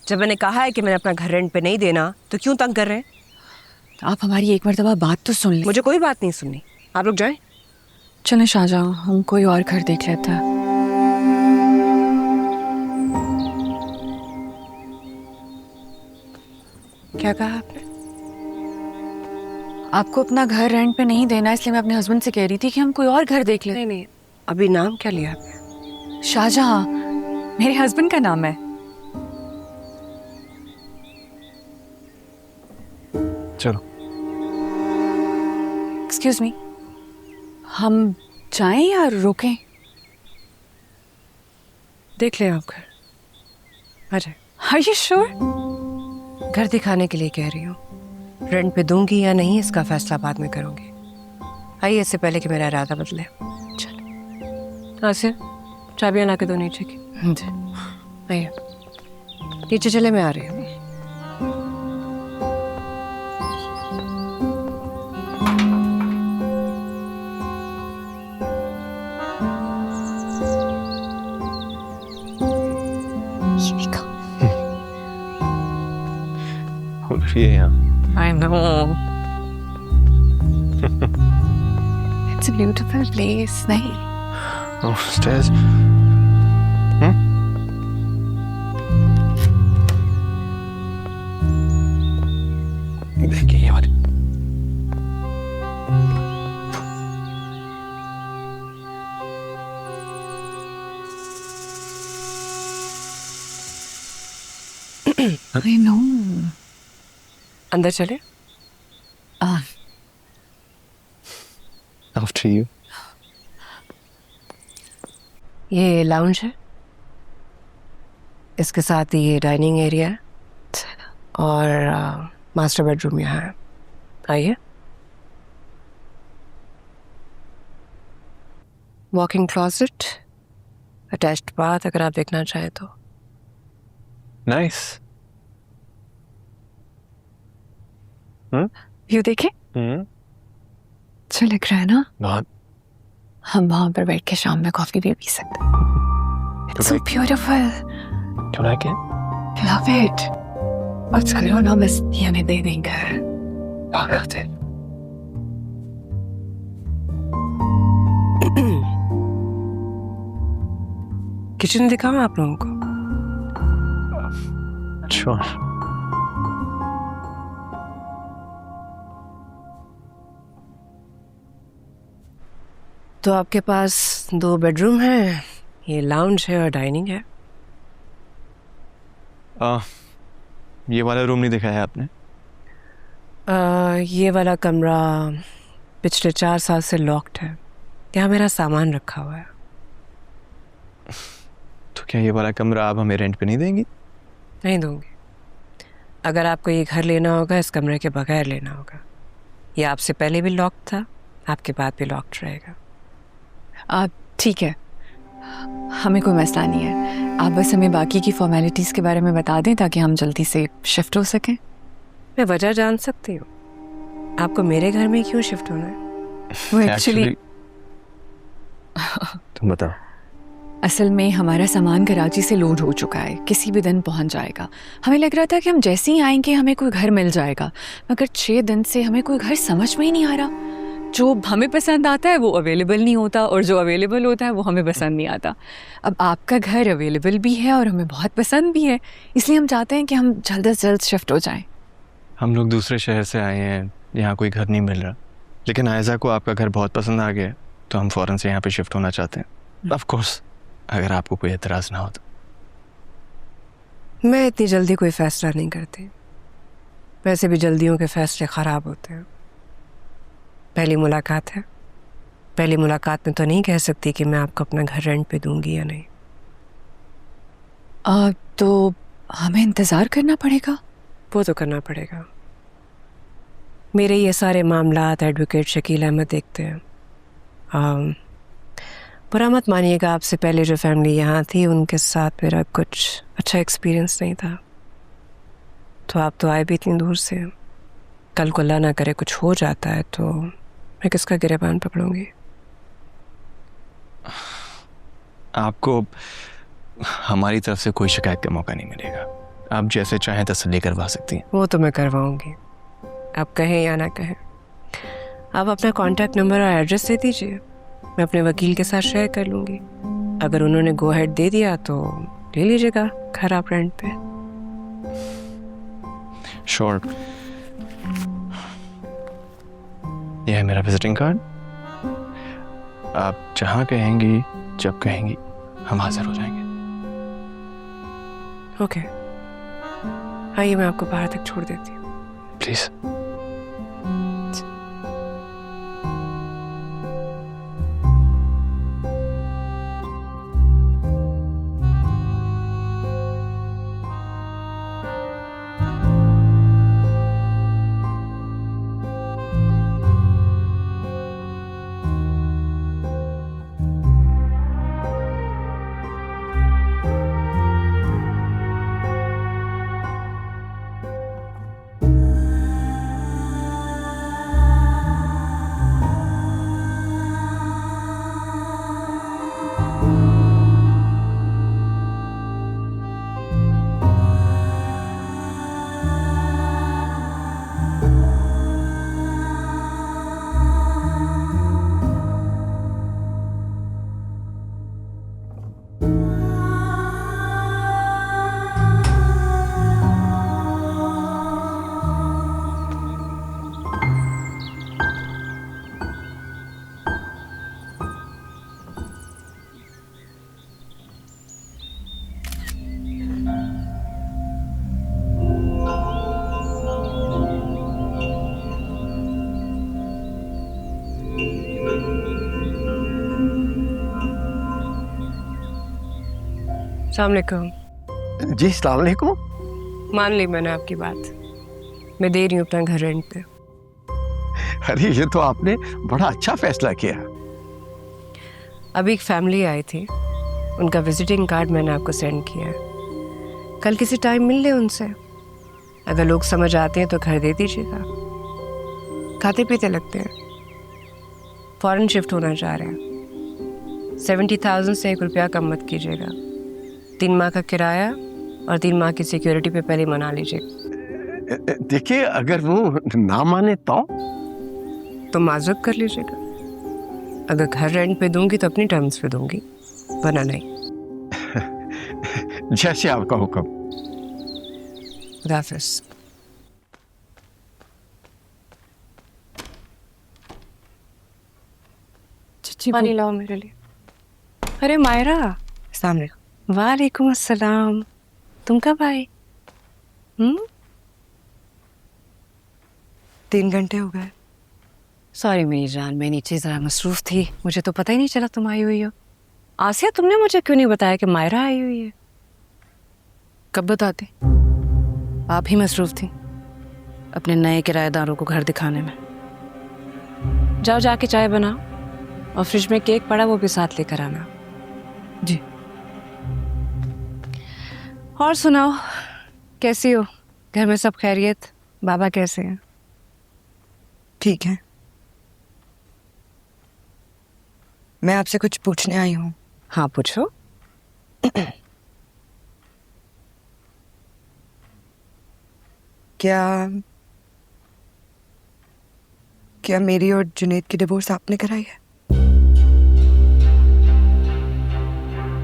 जब मैंने कहा है कि मैंने अपना घर रेंट पे नहीं देना तो क्यों तंग कर रहे हैं? आप हमारी एक मर्तबा बात तो सुन लें। मुझे कोई बात नहीं सुननी, आप लोग जाएं। चलें शाहजहां, हम कोई और घर देख लेते हैं। क्या कहा आपने? आपको अपना घर रेंट पे नहीं देना, इसलिए मैं अपने हस्बैंड से कह रही थी कि हम कोई और घर देख लेते। नहीं, अभी नाम क्या लिया आपने? शाहजहां मेरे हस्बैंड का नाम है। चलो। एक्सक्यूज मी, हम जाएं या रुकें? देख लें आप घर। अरे आर यू श्योर? घर दिखाने के लिए कह रही हूँ, रेंट पे दूंगी या नहीं इसका फैसला बाद में करूंगी। आइए, इससे पहले कि मेरा इरादा बदले। चलो आसिर, चाबियां ला के दो नीचे की। आइए नीचे चले, मैं आ रही हूँ। I know. It's a beautiful place, नहीं? Oh, stairs. देखिए ये वाली। I know. अंदर चले। After you. ये लाउंज है, इसके साथ ही ये डाइनिंग एरिया है और मास्टर बेडरूम यहाँ है। आइए। वॉकिंग क्लॉसेट, अटैच्ड बाथ अगर आप देखना चाहें तो। Nice. व्यू देखे? अच्छा लग रहा है ना? बहुत। हम वहां पर बैठ के शाम में कॉफी भी पी सकते हैं। It's so beautiful. Do you like it? Love it. और चलो ना, बस ये हमें दे देंगे। किचन दिखाऊं आप लोगों को? Sure. तो आपके पास 2 बेडरूम है, ये लाउंज है और डाइनिंग है। ये वाला रूम नहीं दिखाया आपने? ये वाला कमरा पिछले 4 साल से लॉक्ड है, यहाँ मेरा सामान रखा हुआ है। तो क्या ये वाला कमरा आप हमें रेंट पे नहीं देंगी? नहीं दूंगी। अगर आपको ये घर लेना होगा, इस कमरे के बगैर लेना होगा। ये आपसे पहले भी लॉक्ड था, आपके बाद भी लॉक्ड रहेगा। ठीक है, हमें कोई मसला नहीं है। आप बस हमें बाकी की फॉर्मेलिटीज़ के बारे में बता दें ताकि हम जल्दी से शिफ्ट हो सकें। मैं वजह जान सकती हूँ, आपको मेरे घर में क्यों शिफ्ट होना है? वो एक्चुअली तुम बताओ। असल में हमारा सामान कराची से लोड हो चुका है, किसी भी दिन पहुंच जाएगा। हमें लग रहा था कि हम जैसे ही आएंगे हमें कोई घर मिल जाएगा, मगर 6 दिन से हमें कोई घर समझ में ही नहीं आ रहा। जो हमें पसंद आता है वो अवेलेबल नहीं होता और जो अवेलेबल होता है वो हमें पसंद नहीं आता। अब आपका घर अवेलेबल भी है और हमें बहुत पसंद भी है, इसलिए हम चाहते हैं कि हम जल्द से जल्द शिफ्ट हो जाएं। हम लोग दूसरे शहर से आए हैं, यहाँ कोई घर नहीं मिल रहा, लेकिन आयजा को आपका घर बहुत पसंद आ गया, तो हम फ़ौरन से यहाँ पे शिफ्ट होना चाहते हैं। ऑफ कोर्स अगर आपको कोई एतराज़ ना हो तो। मैं इतनी जल्दी कोई फैसला नहीं करती, वैसे भी जल्दियों के फैसले ख़राब होते हैं। पहली मुलाकात है, पहली मुलाकात में तो नहीं कह सकती कि मैं आपको अपना घर रेंट पे दूंगी या नहीं। तो हमें इंतज़ार करना पड़ेगा? वो तो करना पड़ेगा। मेरे ये सारे मामलात एडवोकेट शकील अहमद देखते हैं। बुरा मत मानिएगा, आपसे पहले जो फैमिली यहाँ थी उनके साथ मेरा कुछ अच्छा एक्सपीरियंस नहीं था, तो आप तो आए भी इतनी दूर से। कल को अल्लाह ना करे कुछ हो जाता है तो मैं किसका गिरेबान पकड़ूंगी? आपको हमारी तरफ से कोई शिकायत का मौका नहीं मिलेगा। आप जैसे चाहें तसल्ली करवा सकती हैं। वो तो मैं करवाऊंगी, आप कहें या ना कहें। आप अपना कॉन्टैक्ट नंबर और एड्रेस दे दीजिए, मैं अपने वकील के साथ शेयर कर लूँगी। अगर उन्होंने गो हेड दे दिया तो ले लीजिएगा घर आप रेंट पे। श्योर। यह है मेरा विजिटिंग कार्ड। आप जहाँ कहेंगी, जब कहेंगी, हम हाजिर हो जाएंगे। ओके, आइए मैं आपको बाहर तक छोड़ देती हूँ। प्लीज। अस्सलाम वालेकुम। जी अस्सलाम वालेकुम। मान ली मैंने आपकी बात, मैं दे रही हूँ अपना घर रेंट पे। अरे ये तो आपने बड़ा अच्छा फैसला किया। अभी एक फैमिली आई थी, उनका विजिटिंग कार्ड मैंने आपको सेंड किया है। कल किसी टाइम मिल ले उनसे, अगर लोग समझ आते हैं तो घर दे दीजिएगा। खाते पीते लगते हैं, फॉरेन शिफ्ट होना चाह रहे हैं। 70,000 से 1 रुपया कम मत कीजिएगा। 3 माह का किराया और 3 माह की सिक्योरिटी पे पहले मना लीजिए। देखिए अगर वो ना माने तो माजूब कर लीजिएगा। अगर घर रेंट पे दूंगी तो अपनी टर्म्स पे दूंगी, वरना नहीं। जैसे आपका हुक्म। खुदा हाफिज़। पानी लाओ मेरे लिए। अरे मायरा, अस्सलाम वालेकुम। वालेकुम अस्सलाम। तुम कब आए? 3 घंटे हो गए। सॉरी मेरी जान, मैं नीचे ज़रा मसरूफ़ थी, मुझे तो पता ही नहीं चला तुम आई हुई हो। आसिया, तुमने मुझे क्यों नहीं बताया कि मायरा आई हुई है? कब बताते? आप ही मसरूफ़ थी अपने नए किराएदारों को घर दिखाने में। जाओ जाके चाय बनाओ और फ्रिज में केक पड़ा, वो भी साथ लेकर आना। जी। और सुनाओ, कैसी हो? घर में सब खैरियत? बाबा कैसे हैं? ठीक है। मैं आपसे कुछ पूछने आई हूँ। हाँ पूछो। क्या मेरी और जुनेद की डिवोर्स आपने कराई है?